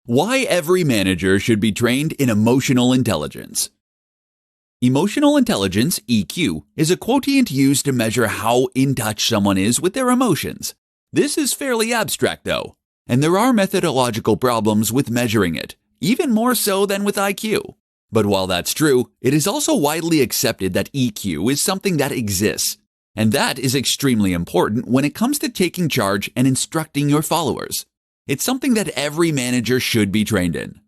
Why every manager should be trained in emotional intelligence. Emotional intelligence, EQ, is a quotient used to measure how in touch someone is with their emotions. This is fairly abstract though, and there are methodological problems with measuring it, even more so than with IQ. But while that's true, it is also widely accepted that EQ is something that exists, and that is extremely important when it comes to taking charge and instructing your followers. It's something that every manager should be trained in.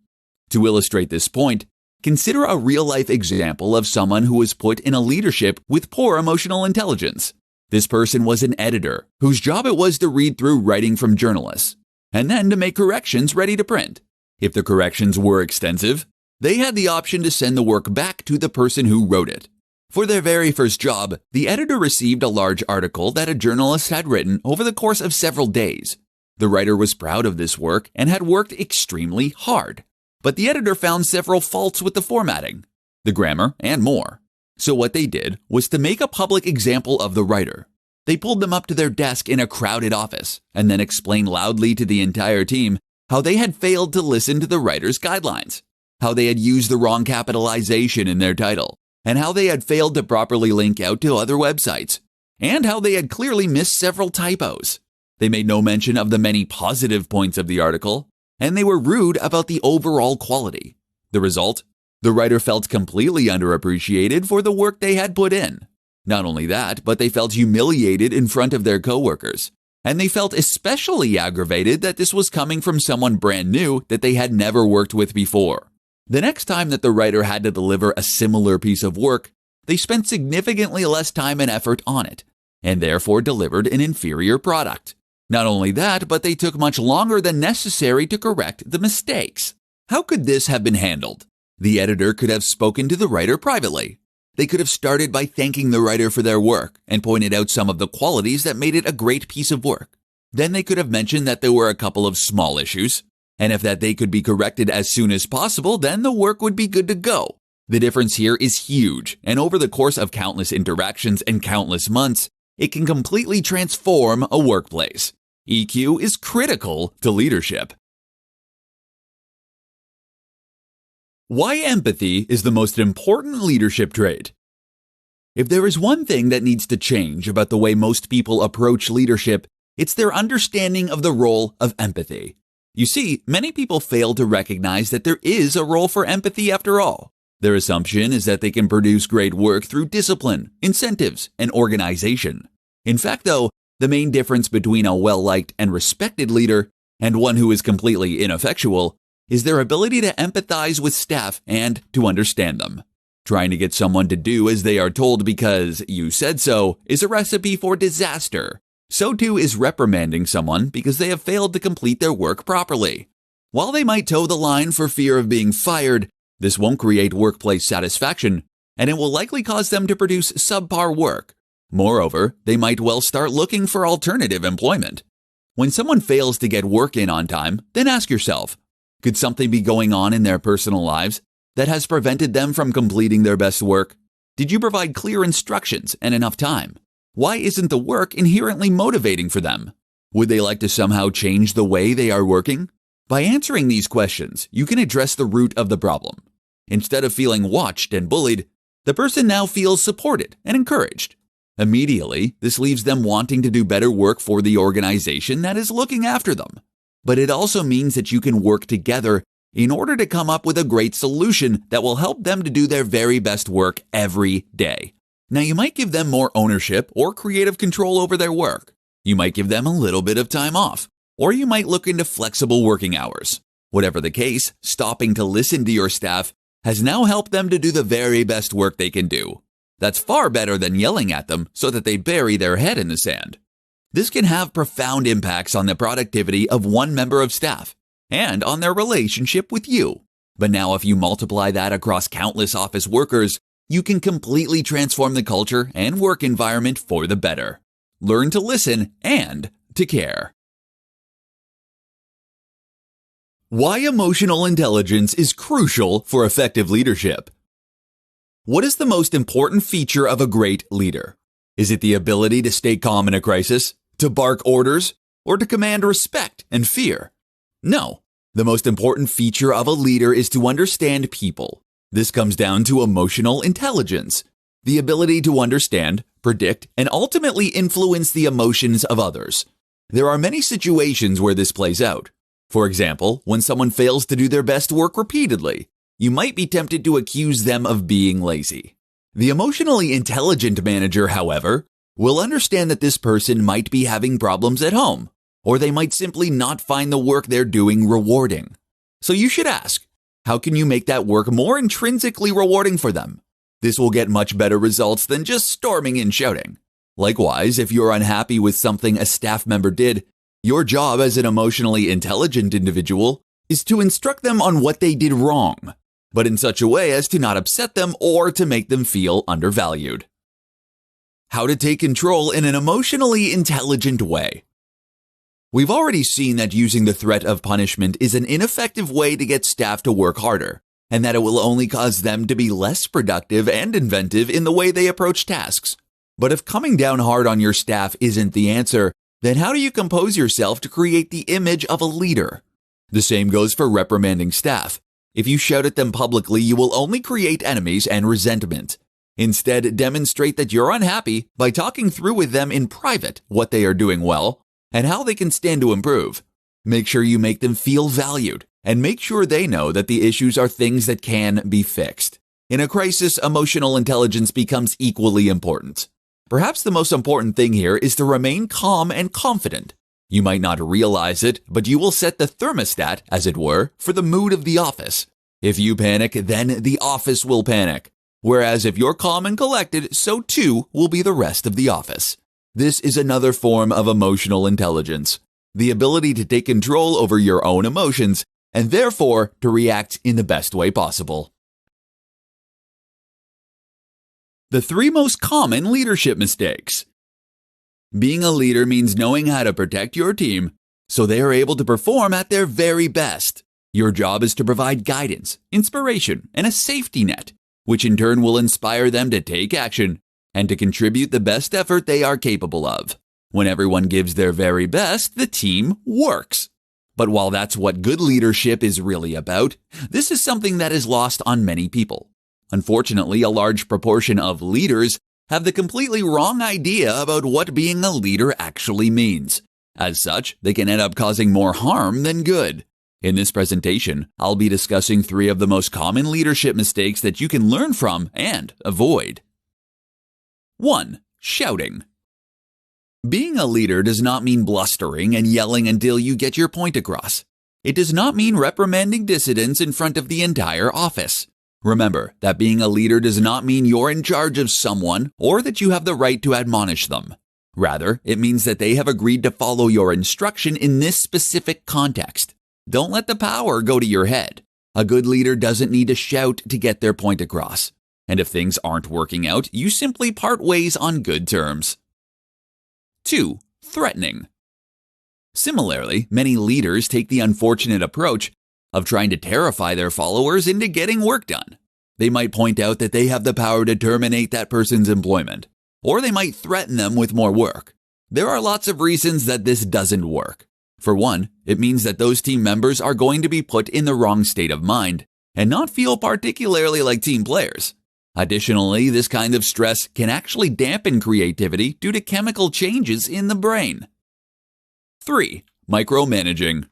To illustrate this point, consider a real-life example of someone who was put in a leadership with poor emotional intelligence. This person was an editor whose job it was to read through writing from journalists, and then to make corrections ready to print. If the corrections were extensive, they had the option to send the work back to the person who wrote it. For their very first job, the editor received a large article that a journalist had written over the course of several days. The writer was proud of this work and had worked extremely hard. But the editor found several faults with the formatting, the grammar, and more. So what they did was to make a public example of the writer. They pulled them up to their desk in a crowded office and then explained loudly to the entire team how they had failed to listen to the writer's guidelines, how they had used the wrong capitalization in their title, and how they had failed to properly link out to other websites, and how they had clearly missed several typos. They made no mention of the many positive points of the article, and they were rude about the overall quality. The result? The writer felt completely underappreciated for the work they had put in. Not only that, but they felt humiliated in front of their coworkers, and they felt especially aggravated that this was coming from someone brand new that they had never worked with before. The next time that the writer had to deliver a similar piece of work, they spent significantly less time and effort on it, and therefore delivered an inferior product. Not only that, but they took much longer than necessary to correct the mistakes. How could this have been handled? The editor could have spoken to the writer privately. They could have started by thanking the writer for their work and pointed out some of the qualities that made it a great piece of work. Then they could have mentioned that there were a couple of small issues, and if that they could be corrected as soon as possible, then the work would be good to go. The difference here is huge, and over the course of countless interactions and countless months, it can completely transform a workplace. EQ is critical to leadership. Why empathy is the most important leadership trait. If there is one thing that needs to change about the way most people approach leadership, it's their understanding of the role of empathy. You see, many people fail to recognize that there is a role for empathy after all. Their assumption is that they can produce great work through discipline, incentives, and organization. In fact, though, the main difference between a well-liked and respected leader and one who is completely ineffectual is their ability to empathize with staff and to understand them. Trying to get someone to do as they are told because you said so is a recipe for disaster. So too is reprimanding someone because they have failed to complete their work properly. While they might toe the line for fear of being fired, this won't create workplace satisfaction, and it will likely cause them to produce subpar work. Moreover, they might well start looking for alternative employment. When someone fails to get work in on time, then ask yourself, could something be going on in their personal lives that has prevented them from completing their best work? Did you provide clear instructions and enough time? Why isn't the work inherently motivating for them? Would they like to somehow change the way they are working? By answering these questions, you can address the root of the problem. Instead of feeling watched and bullied, the person now feels supported and encouraged. Immediately, this leaves them wanting to do better work for the organization that is looking after them. But it also means that you can work together in order to come up with a great solution that will help them to do their very best work every day. Now, you might give them more ownership or creative control over their work. You might give them a little bit of time off, or you might look into flexible working hours. Whatever the case, stopping to listen to your staff has now helped them to do the very best work they can do. That's far better than yelling at them so that they bury their head in the sand. This can have profound impacts on the productivity of one member of staff and on their relationship with you. But now if you multiply that across countless office workers, you can completely transform the culture and work environment for the better. Learn to listen and to care. Why emotional intelligence is crucial for effective leadership. What is the most important feature of a great leader? Is it the ability to stay calm in a crisis, to bark orders, or to command respect and fear? No, The most important feature of a leader is to understand people. This comes down to emotional intelligence, the ability to understand, predict, and ultimately influence the emotions of others. There are many situations where this plays out. For example, when someone fails to do their best work repeatedly, you might be tempted to accuse them of being lazy. The emotionally intelligent manager, however, will understand that this person might be having problems at home, or they might simply not find the work they're doing rewarding. So you should ask, how can you make that work more intrinsically rewarding for them? This will get much better results than just storming and shouting. Likewise, if you're unhappy with something a staff member did, your job as an emotionally intelligent individual is to instruct them on what they did wrong, but in such a way as to not upset them or to make them feel undervalued. How to take control in an emotionally intelligent way. We've already seen that using the threat of punishment is an ineffective way to get staff to work harder, and that it will only cause them to be less productive and inventive in the way they approach tasks. But if coming down hard on your staff isn't the answer, then how do you compose yourself to create the image of a leader? The same goes for reprimanding staff. If you shout at them publicly, you will only create enemies and resentment. Instead, demonstrate that you're unhappy by talking through with them in private what they are doing well and how they can stand to improve. Make sure you make them feel valued and make sure they know that the issues are things that can be fixed. In a crisis, emotional intelligence becomes equally important. Perhaps the most important thing here is to remain calm and confident. You might not realize it, but you will set the thermostat, as it were, for the mood of the office. If you panic, then the office will panic. Whereas if you're calm and collected, so too will be the rest of the office. This is another form of emotional intelligence, the ability to take control over your own emotions and therefore to react in the best way possible. The 3 most common leadership mistakes. Being a leader means knowing how to protect your team so they are able to perform at their very best. Your job is to provide guidance, inspiration, and a safety net, which in turn will inspire them to take action and to contribute the best effort they are capable of. When everyone gives their very best, the team works. But while that's what good leadership is really about, this is something that is lost on many people. Unfortunately, a large proportion of leaders have the completely wrong idea about what being a leader actually means. As such, they can end up causing more harm than good. In this presentation, I'll be discussing 3 of the most common leadership mistakes that you can learn from and avoid. 1. Shouting. Being a leader does not mean blustering and yelling until you get your point across. It does not mean reprimanding dissidents in front of the entire office. Remember that being a leader does not mean you're in charge of someone or that you have the right to admonish them. Rather, it means that they have agreed to follow your instruction in this specific context. Don't let the power go to your head. A good leader doesn't need to shout to get their point across. And if things aren't working out, you simply part ways on good terms. 2. Threatening. Similarly, many leaders take the unfortunate approach of trying to terrify their followers into getting work done. They might point out that they have the power to terminate that person's employment, or they might threaten them with more work. There are lots of reasons that this doesn't work. For one, it means that those team members are going to be put in the wrong state of mind and not feel particularly like team players. Additionally, this kind of stress can actually dampen creativity due to chemical changes in the brain. 3. Micromanaging.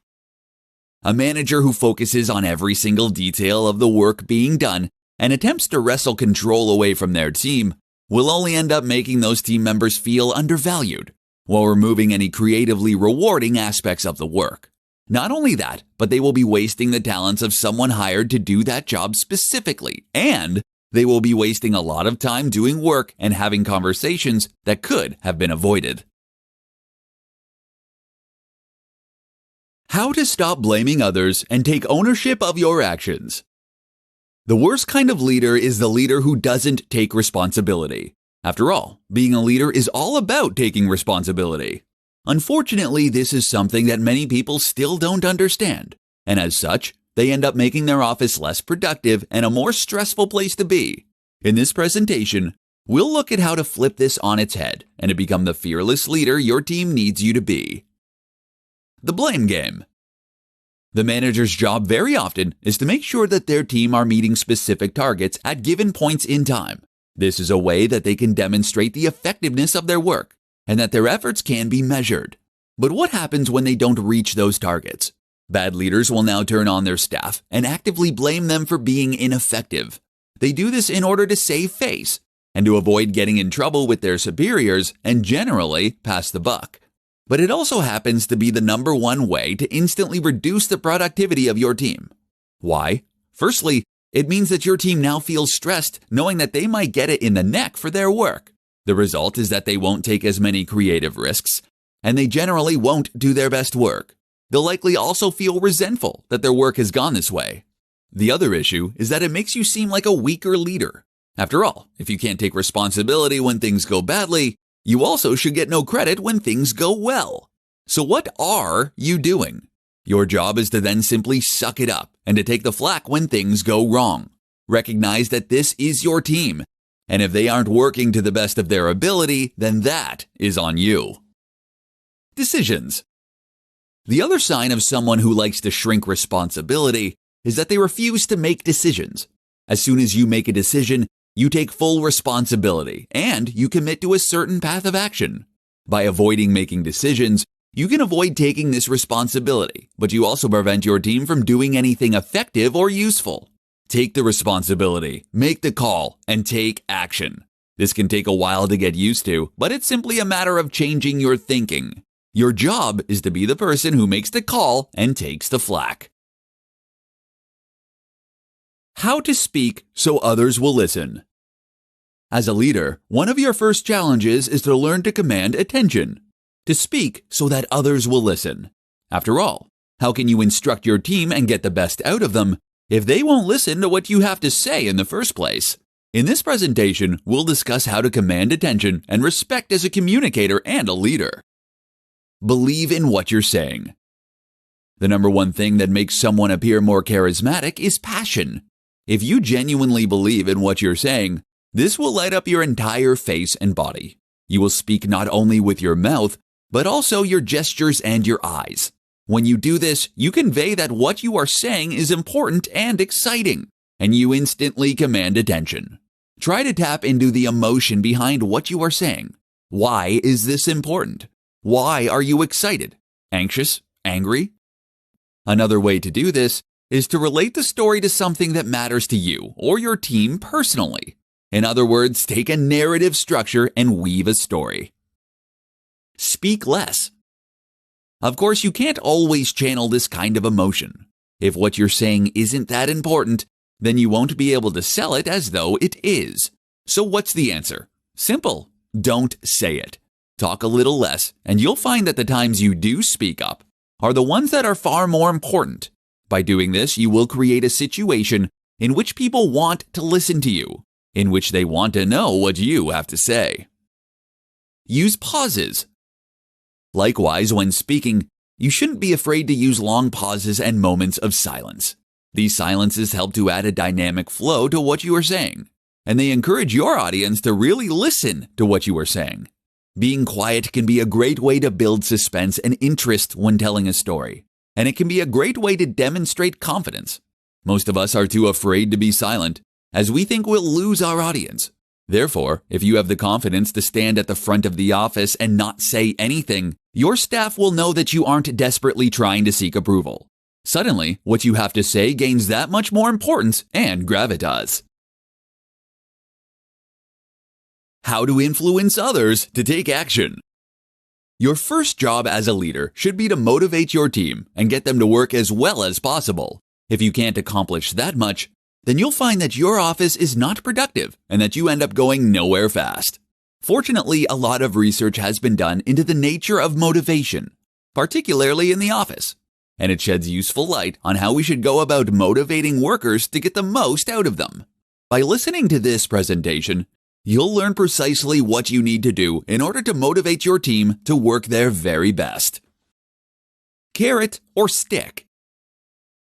A manager who focuses on every single detail of the work being done and attempts to wrestle control away from their team will only end up making those team members feel undervalued while removing any creatively rewarding aspects of the work. Not only that, but they will be wasting the talents of someone hired to do that job specifically, and they will be wasting a lot of time doing work and having conversations that could have been avoided. How to stop blaming others and take ownership of your actions. The worst kind of leader is the leader who doesn't take responsibility. After all, being a leader is all about taking responsibility. Unfortunately, this is something that many people still don't understand, and as such, they end up making their office less productive and a more stressful place to be. In this presentation, we'll look at how to flip this on its head and to become the fearless leader your team needs you to be. The blame game. The manager's job very often is to make sure that their team are meeting specific targets at given points in time. This is a way that they can demonstrate the effectiveness of their work and that their efforts can be measured. But what happens when they don't reach those targets? Bad leaders will now turn on their staff and actively blame them for being ineffective. They do this in order to save face and to avoid getting in trouble with their superiors and generally pass the buck. But it also happens to be the number one way to instantly reduce the productivity of your team. Why? Firstly, it means that your team now feels stressed knowing that they might get it in the neck for their work. The result is that they won't take as many creative risks, and they generally won't do their best work. They'll likely also feel resentful that their work has gone this way. The other issue is that it makes you seem like a weaker leader. After all, if you can't take responsibility when things go badly, you also should get no credit when things go well. So what are you doing? Your job is to then simply suck it up and to take the flak when things go wrong. Recognize that this is your team, and if they aren't working to the best of their ability, then that is on you. Decisions. The other sign of someone who likes to shrink responsibility is that they refuse to make decisions. As soon as you make a decision, you take full responsibility and you commit to a certain path of action. By avoiding making decisions, you can avoid taking this responsibility, but you also prevent your team from doing anything effective or useful. Take the responsibility, make the call, and take action. This can take a while to get used to, but it's simply a matter of changing your thinking. Your job is to be the person who makes the call and takes the flak. How to speak so others will listen. As a leader, one of your first challenges is to learn to command attention, to speak so that others will listen. After all, how can you instruct your team and get the best out of them if they won't listen to what you have to say in the first place? In this presentation, we'll discuss how to command attention and respect as a communicator and a leader. Believe in what you're saying. The number one thing that makes someone appear more charismatic is passion. If you genuinely believe in what you're saying, this will light up your entire face and body. You will speak not only with your mouth, but also your gestures and your eyes. When you do this, you convey that what you are saying is important and exciting, and you instantly command attention. Try to tap into the emotion behind what you are saying. Why is this important? Why are you excited? Anxious? Angry? Another way to do this is to relate the story to something that matters to you or your team personally. In other words, take a narrative structure and weave a story. Speak less. Of course, you can't always channel this kind of emotion. If what you're saying isn't that important, then you won't be able to sell it as though it is. So what's the answer? Simple. Don't say it. Talk a little less, and you'll find that the times you do speak up are the ones that are far more important. By doing this, you will create a situation in which people want to listen to you, in which they want to know what you have to say. Use pauses. Likewise, when speaking, you shouldn't be afraid to use long pauses and moments of silence. These silences help to add a dynamic flow to what you are saying, and they encourage your audience to really listen to what you are saying. Being quiet can be a great way to build suspense and interest when telling a story, and it can be a great way to demonstrate confidence. Most of us are too afraid to be silent, as we think we'll lose our audience. Therefore, if you have the confidence to stand at the front of the office and not say anything, your staff will know that you aren't desperately trying to seek approval. Suddenly, what you have to say gains that much more importance and gravitas. How to influence others to take action. Your first job as a leader should be to motivate your team and get them to work as well as possible. If you can't accomplish that much, then you'll find that your office is not productive and that you end up going nowhere fast. Fortunately, a lot of research has been done into the nature of motivation, particularly in the office, and it sheds useful light on how we should go about motivating workers to get the most out of them. By listening to this presentation, you'll learn precisely what you need to do in order to motivate your team to work their very best. Carrot or stick?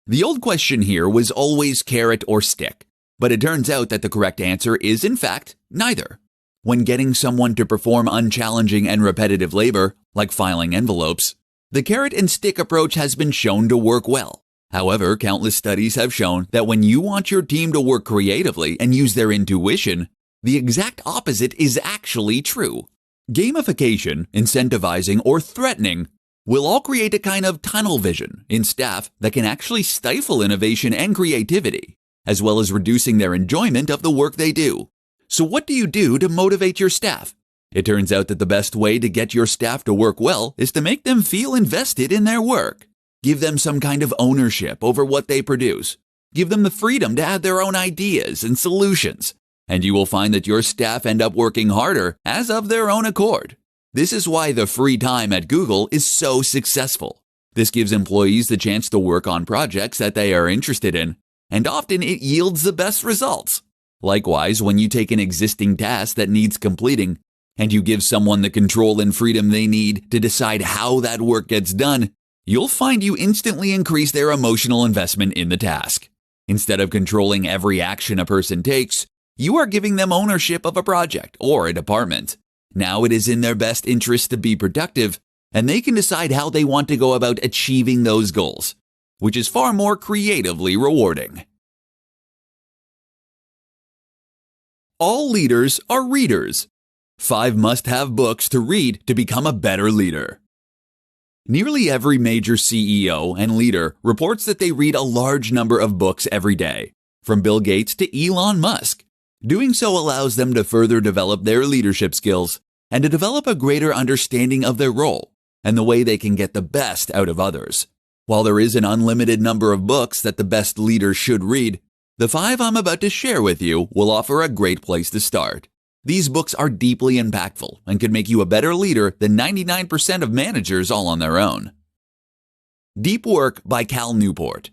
The old question here was always carrot or stick, but it turns out that the correct answer is, in fact, neither. When getting someone to perform unchallenging and repetitive labor, like filing envelopes, the carrot and stick approach has been shown to work well. However, countless studies have shown that when you want your team to work creatively and use their intuition, the exact opposite is actually true. Gamification, incentivizing, or threatening will all create a kind of tunnel vision in staff that can actually stifle innovation and creativity, as well as reducing their enjoyment of the work they do. So what do you do to motivate your staff? It turns out that the best way to get your staff to work well is to make them feel invested in their work. Give them some kind of ownership over what they produce. Give them the freedom to add their own ideas and solutions. And you will find that your staff end up working harder as of their own accord. This is why the free time at Google is so successful. This gives employees the chance to work on projects that they are interested in, and often it yields the best results. Likewise, when you take an existing task that needs completing, and you give someone the control and freedom they need to decide how that work gets done, you'll find you instantly increase their emotional investment in the task. Instead of controlling every action a person takes, you are giving them ownership of a project or a department. Now it is in their best interest to be productive, and they can decide how they want to go about achieving those goals, which is far more creatively rewarding. All leaders are readers. 5 must-have books to read to become a better leader. Nearly every major CEO and leader reports that they read a large number of books every day, from Bill Gates to Elon Musk. Doing so allows them to further develop their leadership skills and to develop a greater understanding of their role and the way they can get the best out of others. While there is an unlimited number of books that the best leaders should read, the 5 I'm about to share with you will offer a great place to start. These books are deeply impactful and can make you a better leader than 99% of managers all on their own. Deep Work by Cal Newport.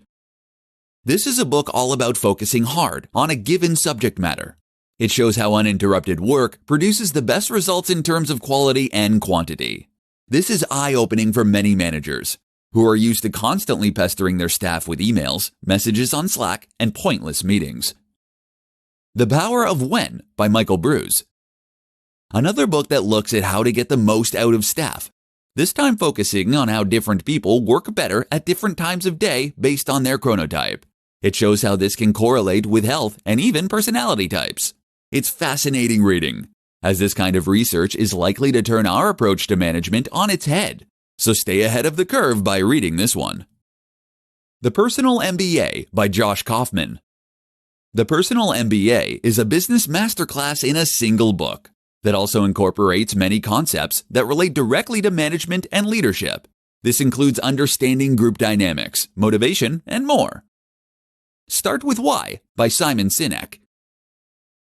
This is a book all about focusing hard on a given subject matter. It shows how uninterrupted work produces the best results in terms of quality and quantity. This is eye-opening for many managers who are used to constantly pestering their staff with emails, messages on Slack, and pointless meetings. The Power of When by Michael Bruce. Another book that looks at how to get the most out of staff, this time focusing on how different people work better at different times of day based on their chronotype. It shows how this can correlate with health and even personality types. It's fascinating reading, as this kind of research is likely to turn our approach to management on its head. So stay ahead of the curve by reading this one. The Personal MBA by Josh Kaufman. The Personal MBA is a business masterclass in a single book that also incorporates many concepts that relate directly to management and leadership. This includes understanding group dynamics, motivation, and more. Start with Why by Simon Sinek.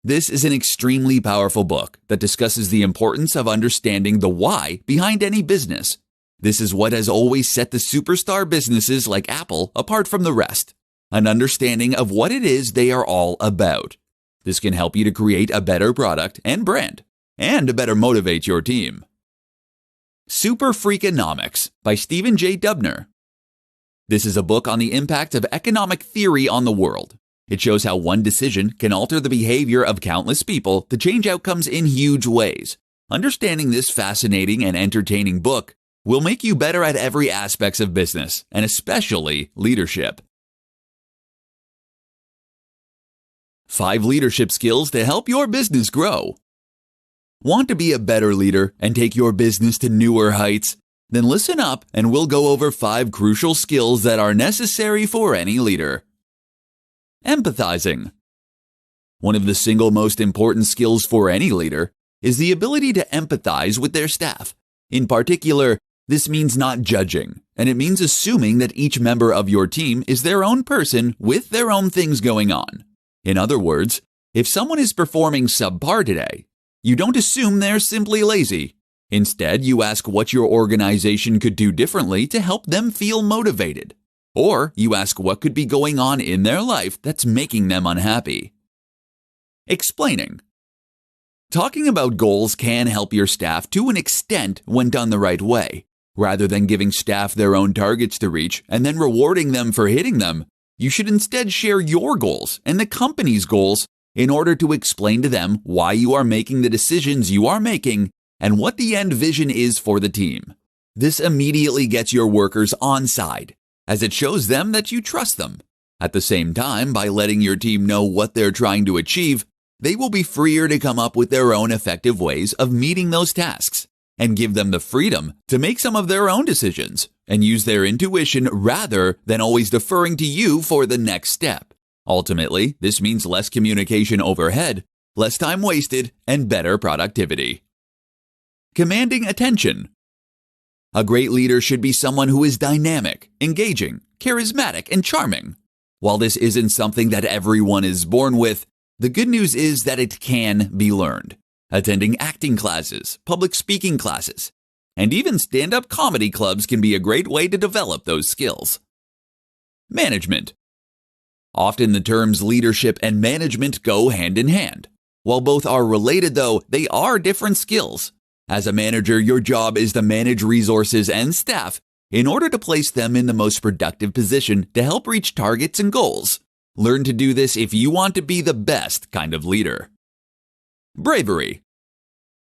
This is an extremely powerful book that discusses the importance of understanding the why behind any business. This is what has always set the superstar businesses like Apple apart from the rest. An understanding of what it is they are all about. This can help you to create a better product and brand, and to better motivate your team. Super Freakonomics by Stephen J. Dubner. This is a book on the impact of economic theory on the world. It shows how one decision can alter the behavior of countless people to change outcomes in huge ways. Understanding this fascinating and entertaining book will make you better at every aspect of business, and especially leadership. 5 leadership skills to help your business grow. Want to be a better leader and take your business to newer heights? Then listen up and we'll go over 5 crucial skills that are necessary for any leader. Empathizing. One of the single most important skills for any leader is the ability to empathize with their staff. In particular, this means not judging, and it means assuming that each member of your team is their own person with their own things going on. In other words, if someone is performing subpar today, you don't assume they're simply lazy. Instead, you ask what your organization could do differently to help them feel motivated. Or you ask what could be going on in their life that's making them unhappy. Explaining. Talking about goals can help your staff to an extent when done the right way. Rather than giving staff their own targets to reach and then rewarding them for hitting them, you should instead share your goals and the company's goals in order to explain to them why you are making the decisions you are making and what the end vision is for the team. This immediately gets your workers on side as it shows them that you trust them. At the same time, by letting your team know what they're trying to achieve, they will be freer to come up with their own effective ways of meeting those tasks, and give them the freedom to make some of their own decisions and use their intuition rather than always deferring to you for the next step. Ultimately, this means less communication overhead, less time wasted, and better productivity. Commanding attention. A great leader should be someone who is dynamic, engaging, charismatic, and charming. While this isn't something that everyone is born with, the good news is that it can be learned. Attending acting classes, public speaking classes, and even stand-up comedy clubs can be a great way to develop those skills. Management. Often the terms leadership and management go hand in hand. While both are related though, they are different skills. As a manager, your job is to manage resources and staff in order to place them in the most productive position to help reach targets and goals. Learn to do this if you want to be the best kind of leader. Bravery.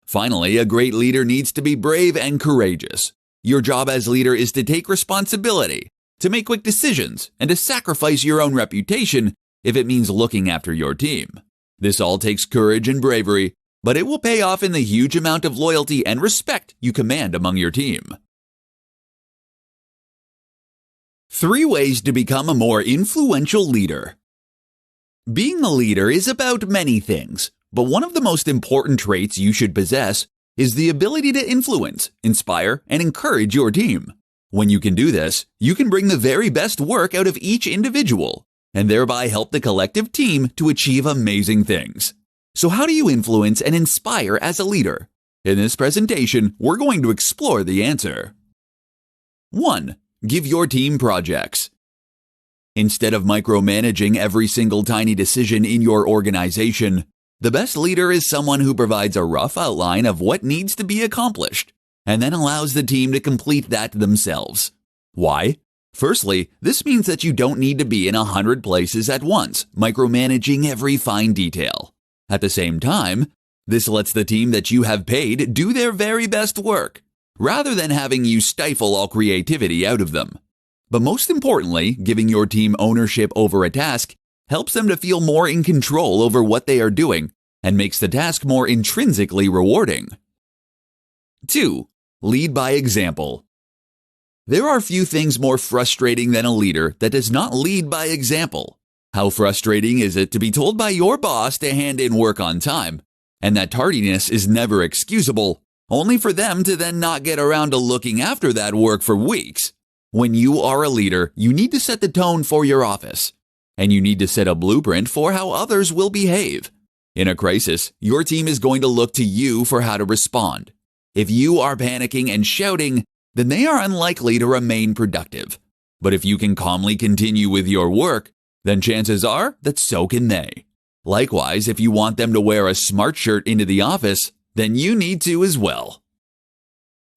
Finally, a great leader needs to be brave and courageous. Your job as leader is to take responsibility, to make quick decisions, and to sacrifice your own reputation if it means looking after your team. This all takes courage and bravery, but it will pay off in the huge amount of loyalty and respect you command among your team. 3 ways to become a more influential leader. Being a leader is about many things, but one of the most important traits you should possess is the ability to influence, inspire, and encourage your team. When you can do this, you can bring the very best work out of each individual, and thereby help the collective team to achieve amazing things. So how do you influence and inspire as a leader? In this presentation, we're going to explore the answer. 1. Give your team projects. Instead of micromanaging every single tiny decision in your organization, the best leader is someone who provides a rough outline of what needs to be accomplished, and then allows the team to complete that themselves. Why? Firstly, this means that you don't need to be in 100 places at once, micromanaging every fine detail. At the same time, this lets the team that you have paid do their very best work, rather than having you stifle all creativity out of them. But most importantly, giving your team ownership over a task helps them to feel more in control over what they are doing and makes the task more intrinsically rewarding. 2. Lead by example. There are few things more frustrating than a leader that does not lead by example. How frustrating is it to be told by your boss to hand in work on time, and that tardiness is never excusable, only for them to then not get around to looking after that work for weeks? When you are a leader, you need to set the tone for your office, and you need to set a blueprint for how others will behave. In a crisis, your team is going to look to you for how to respond. If you are panicking and shouting, then they are unlikely to remain productive. But if you can calmly continue with your work, then chances are that so can they. Likewise, if you want them to wear a smart shirt into the office, then you need to as well.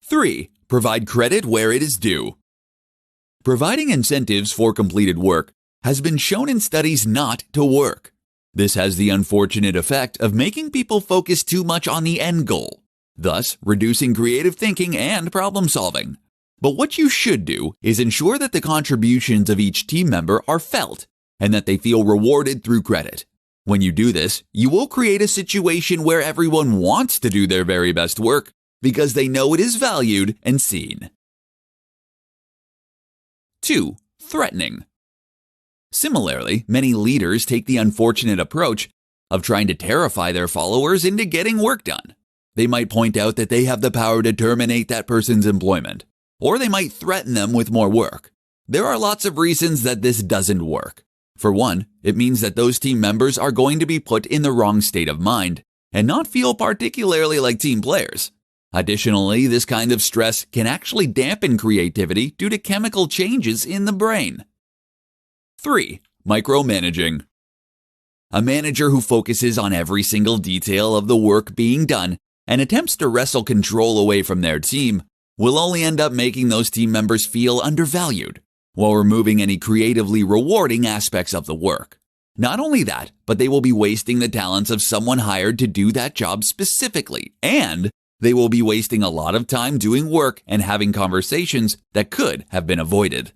3. Provide credit where it is due. Providing incentives for completed work has been shown in studies not to work. This has the unfortunate effect of making people focus too much on the end goal, thus reducing creative thinking and problem solving. But what you should do is ensure that the contributions of each team member are felt and that they feel rewarded through credit. When you do this, you will create a situation where everyone wants to do their very best work because they know it is valued and seen. 2. Threatening. Similarly, many leaders take the unfortunate approach of trying to terrify their followers into getting work done. They might point out that they have the power to terminate that person's employment, or they might threaten them with more work. There are lots of reasons that this doesn't work. For one, it means that those team members are going to be put in the wrong state of mind and not feel particularly like team players. Additionally, this kind of stress can actually dampen creativity due to chemical changes in the brain. 3. Micromanaging. A manager who focuses on every single detail of the work being done and attempts to wrestle control away from their team will only end up making those team members feel undervalued, while removing any creatively rewarding aspects of the work. Not only that, but they will be wasting the talents of someone hired to do that job specifically, and they will be wasting a lot of time doing work and having conversations that could have been avoided.